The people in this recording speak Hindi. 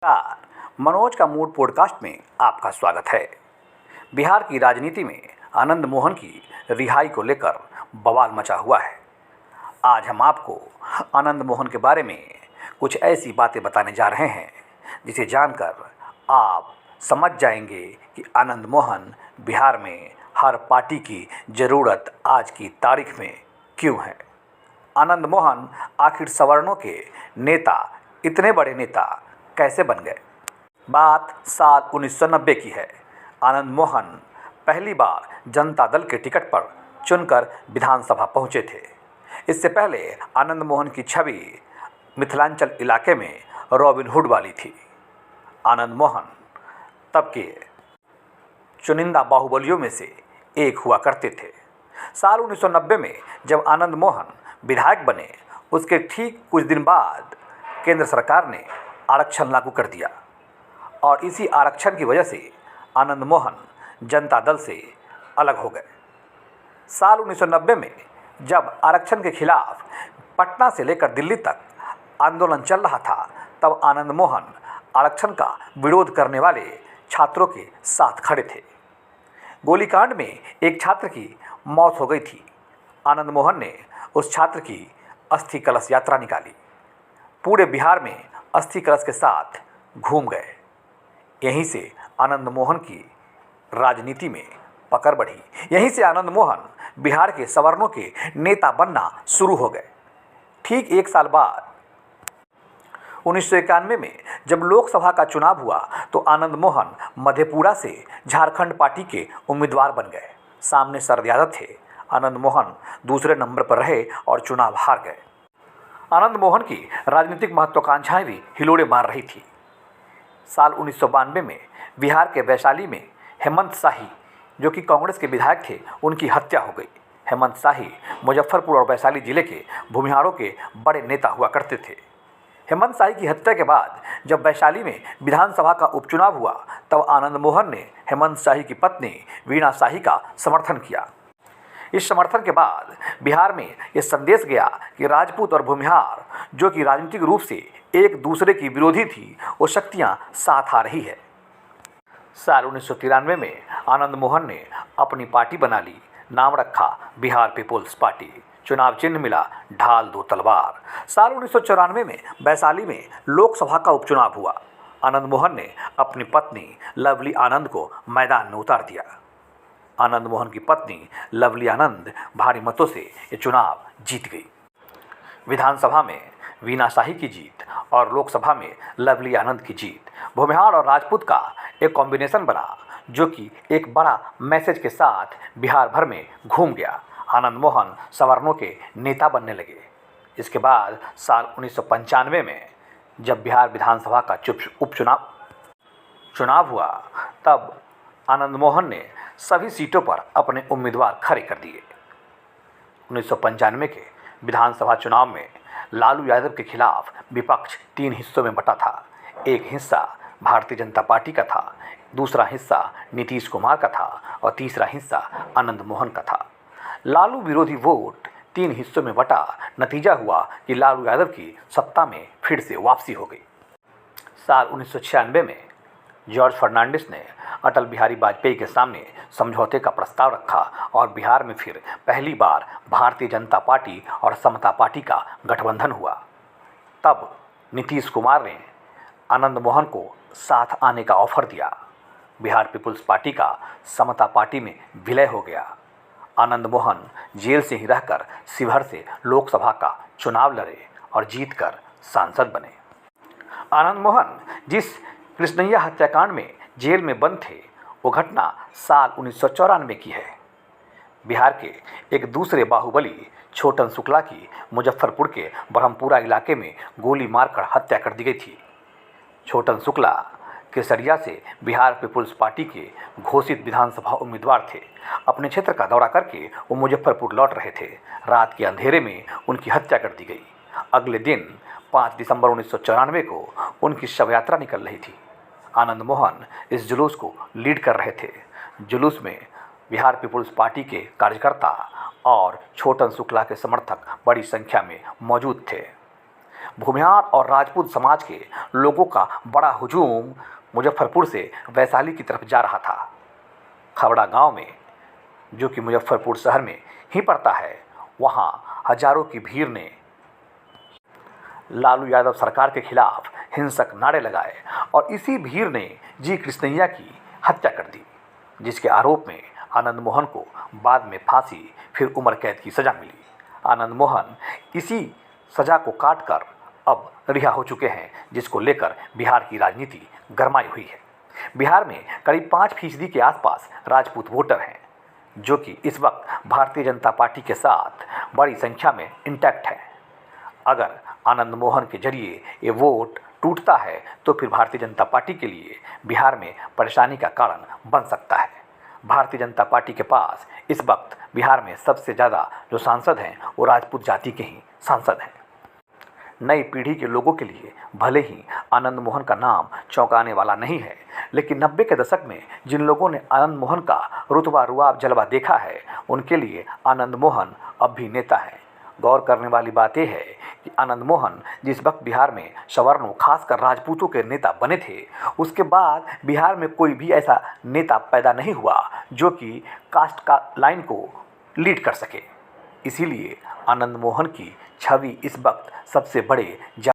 नमस्कार। मनोज का मूड पॉडकास्ट में आपका स्वागत है। बिहार की राजनीति में आनंद मोहन की रिहाई को लेकर बवाल मचा हुआ है। आज हम आपको आनंद मोहन के बारे में कुछ ऐसी बातें बताने जा रहे हैं जिसे जानकर आप समझ जाएंगे कि आनंद मोहन बिहार में हर पार्टी की ज़रूरत आज की तारीख में क्यों है। आनंद मोहन आखिर सवर्णों के नेता, इतने बड़े नेता कैसे बन गए। बात साल 1990 की है। आनंद मोहन पहली बार जनता दल के टिकट पर चुनकर विधानसभा पहुंचे थे। इससे पहले आनंद मोहन की छवि मिथिलांचल इलाके में रॉबिन हुड वाली थी। आनंद मोहन तब के चुनिंदा बाहुबलियों में से एक हुआ करते थे। साल 1990 में जब आनंद मोहन विधायक बने, उसके ठीक कुछ दिन बाद केंद्र सरकार ने आरक्षण लागू कर दिया और इसी आरक्षण की वजह से आनंद मोहन जनता दल से अलग हो गए। साल 1990 में जब आरक्षण के खिलाफ पटना से लेकर दिल्ली तक आंदोलन चल रहा था, तब आनंद मोहन आरक्षण का विरोध करने वाले छात्रों के साथ खड़े थे। गोलीकांड में एक छात्र की मौत हो गई थी। आनंद मोहन ने उस छात्र की अस्थि कलश यात्रा निकाली। पूरे बिहार में अस्थि कलश के साथ घूम गए। यहीं से आनंद मोहन की राजनीति में पकड़ बढ़ी। यहीं से आनंद मोहन बिहार के सवर्णों के नेता बनना शुरू हो गए। ठीक एक साल बाद 1991 में जब लोकसभा का चुनाव हुआ तो आनंद मोहन मधेपुरा से झारखंड पार्टी के उम्मीदवार बन गए। सामने शरद यादव थे। आनंद मोहन दूसरे नंबर पर रहे और चुनाव हार गए। आनंद मोहन की राजनीतिक महत्वाकांक्षाएं भी हिलोड़े मार रही थी। साल 1992 में बिहार के वैशाली में हेमंत शाही, जो कि कांग्रेस के विधायक थे, उनकी हत्या हो गई। हेमंत शाही मुजफ्फरपुर और वैशाली जिले के भूमिहारों के बड़े नेता हुआ करते थे। हेमंत शाही की हत्या के बाद जब वैशाली में विधानसभा का उपचुनाव हुआ, तब आनंद मोहन ने हेमंत शाही की पत्नी वीणा शाही का समर्थन किया। इस समर्थन के बाद बिहार में यह संदेश गया कि राजपूत और भूमिहार, जो कि राजनीतिक रूप से एक दूसरे की विरोधी थी, वो शक्तियां साथ आ रही है। साल 1993 में आनंद मोहन ने अपनी पार्टी बना ली। नाम रखा बिहार पीपुल्स पार्टी। चुनाव चिन्ह मिला ढाल दो तलवार। साल 1994 में वैशाली में लोकसभा का उपचुनाव हुआ। आनंद मोहन ने अपनी पत्नी लवली आनंद को मैदान में उतार दिया। आनंद मोहन की पत्नी लवली आनंद भारी मतों से ये चुनाव जीत गई। विधानसभा में वीणा शाही की जीत और लोकसभा में लवली आनंद की जीत भूमिहार और राजपूत का एक कॉम्बिनेशन बना, जो कि एक बड़ा मैसेज के साथ बिहार भर में घूम गया। आनंद मोहन सवर्णों के नेता बनने लगे। इसके बाद साल 1995 में जब बिहार विधानसभा का चुनाव हुआ, तब आनंद मोहन ने सभी सीटों पर अपने उम्मीदवार खड़े कर दिए। 1995 के विधानसभा चुनाव में लालू यादव के खिलाफ विपक्ष 3 हिस्सों में बटा था। एक हिस्सा भारतीय जनता पार्टी का था, दूसरा हिस्सा नीतीश कुमार का था और तीसरा हिस्सा आनंद मोहन का था। लालू विरोधी वोट 3 हिस्सों में बटा। नतीजा हुआ कि लालू यादव की सत्ता में फिर से वापसी हो गई। साल 1996 में जॉर्ज फर्नांडिस ने अटल बिहारी वाजपेयी के सामने समझौते का प्रस्ताव रखा और बिहार में फिर पहली बार भारतीय जनता पार्टी और समता पार्टी का गठबंधन हुआ। तब नीतीश कुमार ने आनंद मोहन को साथ आने का ऑफर दिया। बिहार पीपुल्स पार्टी का समता पार्टी में विलय हो गया। आनंद मोहन जेल से ही रहकर शिवहर से लोकसभा का चुनाव लड़े और जीतकर सांसद बने। आनंद मोहन जिस कृष्णैया हत्याकांड में जेल में बंद थे, वो घटना साल 1994 की है। बिहार के एक दूसरे बाहुबली छोटन शुक्ला की मुजफ्फरपुर के ब्रह्मपुरा इलाके में गोली मारकर हत्या कर दी गई थी। छोटन शुक्ला केसरिया से बिहार पीपुल्स पार्टी के घोषित विधानसभा उम्मीदवार थे। अपने क्षेत्र का दौरा करके वो मुजफ्फरपुर लौट रहे थे। रात के अंधेरे में उनकी हत्या कर दी गई। अगले दिन 5 दिसंबर 1994 को उनकी शव यात्रा निकल रही थी। आनंद मोहन इस जुलूस को लीड कर रहे थे। जुलूस में बिहार पीपुल्स पार्टी के कार्यकर्ता और छोटन शुक्ला के समर्थक बड़ी संख्या में मौजूद थे। भूमिहार और राजपूत समाज के लोगों का बड़ा हुजूम मुजफ्फरपुर से वैशाली की तरफ जा रहा था। खबड़ा गांव में, जो कि मुजफ्फरपुर शहर में ही पड़ता है, वहां हजारों की भीड़ ने लालू यादव सरकार के खिलाफ हिंसक नारे लगाए और इसी भीड़ ने जी कृष्णैया की हत्या कर दी, जिसके आरोप में आनंद मोहन को बाद में फांसी फिर उम्र कैद की सज़ा मिली। आनंद मोहन इसी सज़ा को काट कर अब रिहा हो चुके हैं, जिसको लेकर बिहार की राजनीति गरमाई हुई है। बिहार में करीब 5% के आसपास राजपूत वोटर हैं, जो कि इस वक्त भारतीय जनता पार्टी के साथ बड़ी संख्या में इंटैक्ट है। अगर आनंद मोहन के जरिए ये वोट टूटता है तो फिर भारतीय जनता पार्टी के लिए बिहार में परेशानी का कारण बन सकता है। भारतीय जनता पार्टी के पास इस वक्त बिहार में सबसे ज़्यादा जो सांसद हैं वो राजपूत जाति के ही सांसद हैं। नई पीढ़ी के लोगों के लिए भले ही आनंद मोहन का नाम चौंकाने वाला नहीं है, लेकिन 90 के दशक में जिन लोगों ने आनंद मोहन का रुतबा रुआब जलवा देखा है, उनके लिए आनंद मोहन अब भी नेता हैं। गौर करने वाली बात यह है कि आनंद मोहन जिस वक्त बिहार में सवर्णों खासकर राजपूतों के नेता बने थे, उसके बाद बिहार में कोई भी ऐसा नेता पैदा नहीं हुआ जो कि कास्ट का लाइन को लीड कर सके। इसीलिए आनंद मोहन की छवि इस वक्त सबसे बड़े